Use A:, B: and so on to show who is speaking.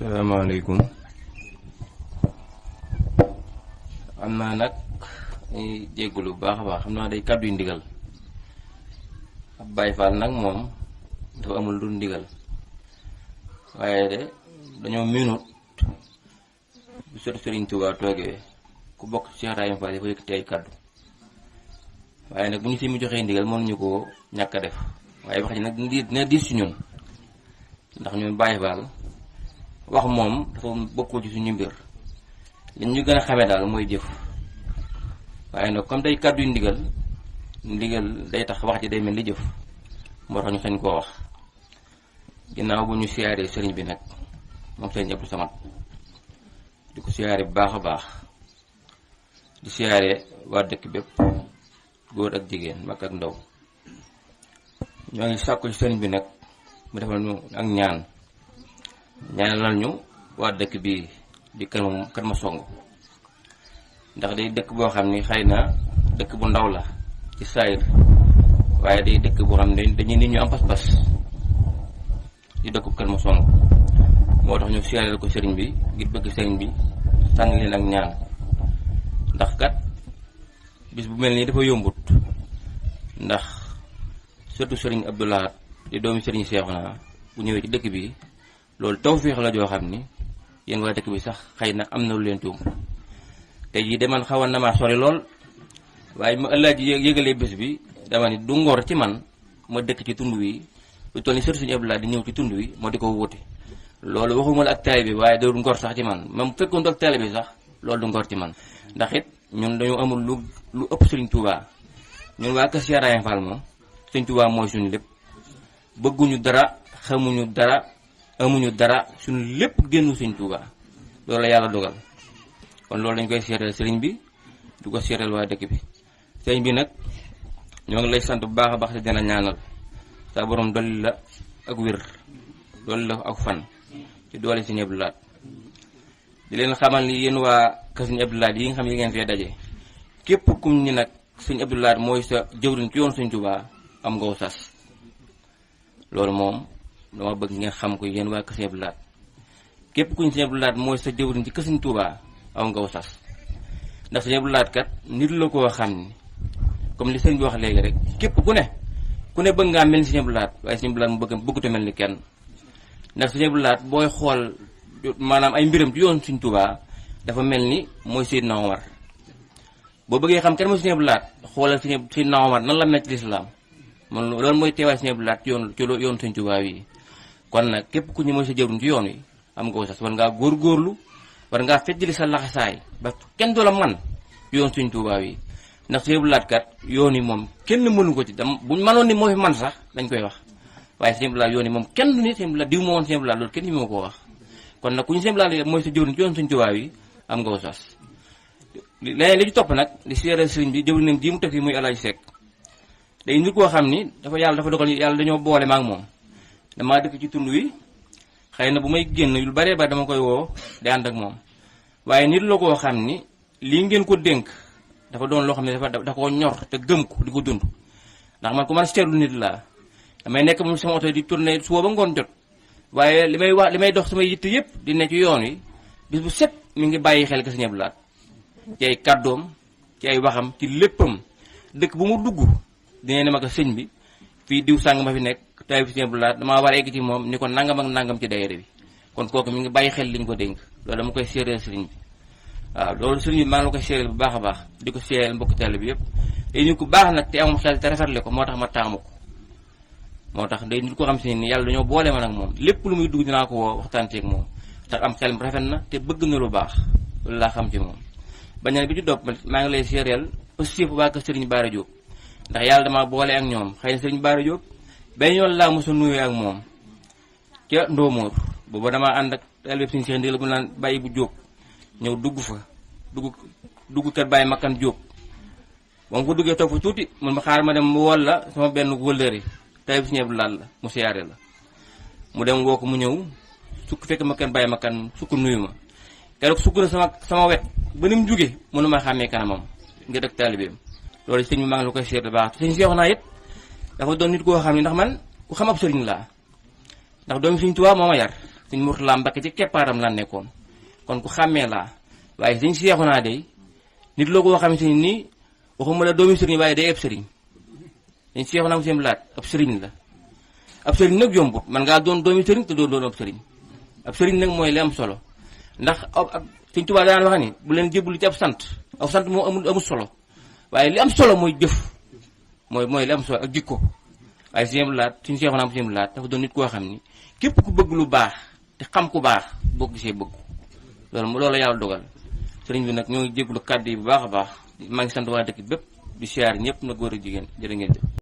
A: salaamaaleykum. am naa nag ay jéggulu bu baax a baax xam naa day kàddu yu ndigal. ab Baay Faal nag moom dafa amul lu ndigal waaye de dañoo minut bu sot Sëriñ Tuubaa toogee ku bokk ci Cheikh Ibrahima Fall dafa yëkkati ay kàddu waaye nag bu ñu si mu joxee ndigal mënuñu koo ñàkk a def waaye wax ji nag dina diis ci ñun ndax ñun Baay Faal wax moom dafa bokkul ci suñu mbir li ñu gën a xamee daal mooy jëf waaye nag comme day kàddu yu ndigal day tax wax ji day mel ni jëf moo tax ñu sañ koo wax ginnaaw bu ñu siyaaree sëriñ bi nag moom sëriñ Abdou Samad di ko siyaare bu baax a baax di siyaare waa dëkk bépp góor ak jigéen mag ak ndaw ñoo ngi sàkku ci sëriñ bi nag mu defal ñu ak ñaanal ñu waa dëkk bii di Kër Masongo ndax day dëkk boo xam ni xëy na dëkk bu ndaw la ci saayir waaye day dëkk boo xam ne dañuy nit ñu am pas-pas di dëkku Kër Masongo moo tax ñu siyaareel ko sëriñ bi ngir bëgg sëriñ bi sànni leen ak ñaan ndax kat bis bu mel nii dafa yombut ndax surtout sëriñ Abdou Lahad di doomi sëriñ Seexuna bu ñëwee ci dëkk bi loolu tawfeex la joo xam ni yéen waa dëkk bi sax xëy na am na lu leen tuum tey jii de man xawoon na maa sori lool waaye ma ëllëg yëgalee bés bi dama ni du ngor ci man ma dëkk ci tund wi lu toll ni surtout suñu Abdoulaye di ñëw ci tund wi moo di ko wóote loolu waxuma la ak taalibe bi waaye du ngor sax ci man même fekkoon ak taalibe bi sax loolu du ngor ci man ndax it ñun dañoo amul lu ëpp Sëriñ Tuubaa ñun waa kër Cheikh Ibrahima Fall moom Sëriñ Tuubaa mooy suñu lépp bëgguñu dara xamuñu dara amuñu dara suñu lépp génnu Sëriñ Tuubaa loolu la yàlla dogal kon loolu dañ koy seetal sëriñ bi du ko seetal waa dëkk bi sëriñ bi nag ñoo ngi lay sant bu baax a baax te dina ñaanal sa borom dolli la ak wér dolli la ak fan ci doole Sëriñ Abdou Lahad di leen xamal ni yéen waa kër Sëriñ Abdou Lahad yi nga xam yi ngeen fee daje képp kum ñi nag Sëriñ Abdou Lahad mooy sa jëwriñ ci yoon Sëriñ Tuubaa am nga sas loolu moom dama bëgg ngeen xam ko yéen waa kër Sëriñ Abdou Lahad képp kuñ Sëriñ Abdou Lahad mooy sa jëwriñ ci kër Sëriñ Tuubaa am nga sas ndax Sëriñ Abdou Lahad kat nit la koo xam ni comme li sëriñ bi wax léegi rek képp ku ne bëgg ngaa mel ni Sëriñ Abdou Lahad waaye Sëriñ Abdou Lahad mu bëggut a mel ni kenn ndax Sëriñ Abdou Lahad booy xool maanaam ay mbiram ci yoon Sëriñ Tuubaa dafa mel ni mooy Seydina Omar boo bëggee xam kenn mooy Sëriñ Abdou Lahad xoolal Seydina Omar nan la mel ci lislaam man loolu mooy teewaay Sëriñ Abdou Lahad ci yoon Sëriñ Tuubaa wi kon nag képp ku ñu mooy sa jëwriñ ci yoon wi am nga sas war ngaa góorgóorlu war ngaa fejjali sa laxasaay ba kenn du la man yoon Sëriñ Tuubaa wi ndax Sëriñ Abdou Lahad kat yoon yi moom kenn mënu ko ci buñ mënoon ni moo fi man sax dañ koy wax waaye Sëriñ Abdou Lahad yoon yi moom kenn du ni Sëriñ Abdou Lahad diw moo woon Sëriñ Abdou Lahad loolu kenn ñu moo ko wax kon nag ku ñu Sëriñ Abdou Lahad mooy sa jëwriñ ci yoon Sëriñ Tuubaa wi am nga sas leneen li ci topp nag di seeral sëriñ bi jëwriñam ji mu teg fi muy Alaaji Seck day nit koo xam ni dafa dogal yàlla dañoo boole ma ak moom damaa dëkk ci tund wi xëy na bu may génn yu baree ba dama koy woo di ànd ak moom waaye nit la koo xam ni lii ngeen ko dénk dafa doon loo xam ne dafa ko ñor te gëm ko di ko dund ndax man ku man seetlu nit laa damay nekk moom sama oto di tourné suba ba ngoon jot waaye li may dox samay yitte yëpp di ne ci yoon wi bis bu set mi ngi bàyyi xel ka Sëriñ Abdou Lahad ci ay kàddoom ci ay waxam ci léppam dëkk bu mu dugg dina ne ma ko sëñ bi fii diw sàng ma fi nekk tay fi Sëriñ Abdou Lahad damaa war a egg ci moom ni ko nangam ak nangam ci daayira bi kon kooku mi ngi bàyyi xel liñ ko dénk loolu dama koy séeréel sëriñ bi waaw loolu sëriñ bi maa ngi la koy séeréel bu baax a baax di ko séeréel mbokk teel bi yëpp day nit ku baax nag te amul xel te rafetle ko moo tax ma taamu ko moo tax day nit ko xam si ni yàlla dañoo boole ma nag moom lépp lu muy dugg dinaa ko woo waxtaan ceeg moom tax am xel rafet na te bëgg na lu baax loolu laa xam ci moom bañal bi ci dopp maa ngi lay séeréel aussi bu baax sëriñ Bara Diop ndax yàlla dama boole ak ñoom xëy na sëriñ Bara Diop bay ñoon laa mosa nuyoo ak moom ca Ndoomoor booba damaa ànd ak elweb siñu Seex Ndigal bu naan bàyyi bu Diop ñëw dugg fa dugg kër Baye Makkan Diop moom ko duggee toog fa tuuti mun ma xaar ma dem mu wol la sama benn wëllëri tay bi Sëriñ Abdou Lahad la mu siyaare la mu dem woo ko mu ñëw sukk fekk ma kër Baye Makkan sukk nuyu ma keroog sukk na sama wet ba ni mu jóge mënu ma xàmmee kanamam ngir ak taalibeem loolu sëñ bi maa ngi la koy seet baax sëñ Seex naa it dafa doon nit koo xam ne ndax man ku xam ab sëriñ laa ndax doomi Sëriñ Tuubaa moo ma yar sëñ Murtala Mbàkke ci keppaaram la nekkoon kon ku xàmmee laa waaye sëñ Seexuna day nit loo ko xamante ni nii waxuma la doomi sëriñ waaye day eb sëriñ sëñ Seexuna mu seen laat ab sëriñ la ab sëriñ nag yombut man ngaa doon doomi sëriñ te doon ab sëriñ ab sëriñ nag mooy li am solo ndax ak sëñ Tuubaa daan wax ni bu leen jébbalu ci ab sant moo amul solo waaye li am solo mooy jëf mooy li am solo ak jikko waaye suñu laat suñu Seexuna mu seen laat dafa doon nit koo xam ni képp ku bëgg lu baax te xam ku baax boo gisee bëgg loolu yàlla dogal sëriñ bi nag ñoo ngi jéglu kàddu yi bu baax a baax maa ngi sant waa dëkk bépp di siyaar ñëpp na góor ak jigéen jërë ngeen jëf